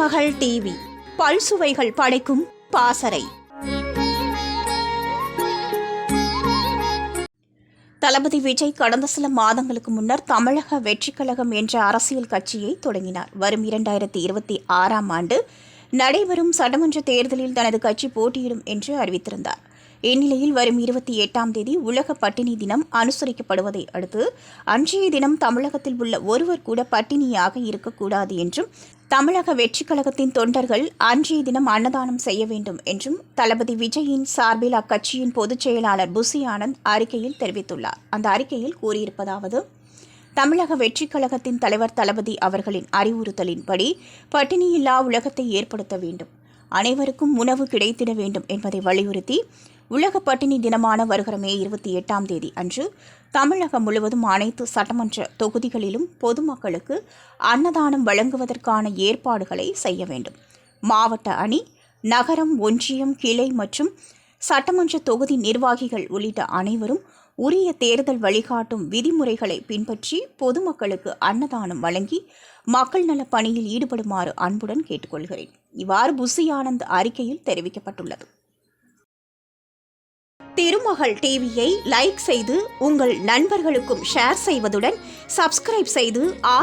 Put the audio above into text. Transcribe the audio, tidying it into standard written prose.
திருமகள் TV பல்சுவைகள் படைக்கும் பாசறை. தளபதி விஜய் கடந்த சில மாதங்களுக்கு முன்னர் தமிழக வெற்றிக் கழகம் என்ற அரசியல் கட்சியை தொடங்கினார். வரும் 2026ஆம் ஆண்டு நடைபெறும் சட்டமன்ற தேர்தலில் தனது கட்சி போட்டியிடும் என்று அறிவித்திருந்தார். இந்நிலையில் வரும் 28ஆம் தேதி உலக பட்டினி தினம் அனுசரிக்கப்படுவதை அடுத்து அன்றைய தினம் தமிழகத்தில் உள்ள ஒருவர் கூட பட்டினியாக இருக்கக்கூடாது என்றும் தமிழக வெற்றிக் கழகத்தின் தொண்டர்கள் அன்றைய தினம் அன்னதானம் செய்ய வேண்டும் என்றும் தளபதி விஜயின் சார்பில் அக்கட்சியின் பொதுச் செயலாளர் புசி ஆனந்த் அறிக்கையில் தெரிவித்துள்ளார். அந்த அறிக்கையில் கூறியிருப்பதாவது: தமிழக வெற்றிக் கழகத்தின் தலைவர் தளபதி அவர்களின் அறிவுறுத்தலின்படி பட்டினியில்லா உலகத்தை ஏற்படுத்த வேண்டும், அனைவருக்கும் உணவு கிடைத்திட வேண்டும் என்பதை வலியுறுத்தி உலக பட்டினி தினமான வருகிற மே 28ஆம் தேதி அன்று தமிழகம் முழுவதும் அனைத்து சட்டமன்ற தொகுதிகளிலும் பொதுமக்களுக்கு அன்னதானம் வழங்குவதற்கான ஏற்பாடுகளை செய்ய வேண்டும். மாவட்ட அணி, நகரம், ஒன்றியம், கிளை மற்றும் சட்டமன்ற தொகுதி நிர்வாகிகள் உள்ளிட்ட அனைவரும் உரிய தேர்தல் வழிகாட்டும் விதிமுறைகளை பின்பற்றி பொதுமக்களுக்கு அன்னதானம் வழங்கி மக்கள் நல பணியில் ஈடுபடுமாறு அன்புடன் கேட்டுக்கொள்கிறேன். இவ்வாறு புசி ஆனந்த் அறிக்கையில் தெரிவிக்கப்பட்டுள்ளது. திருமகள் டிவியை லைக் செய்து உங்கள் நண்பர்களுக்கும் ஷேர் செய்வதுடன் சப்ஸ்கிரைப் செய்து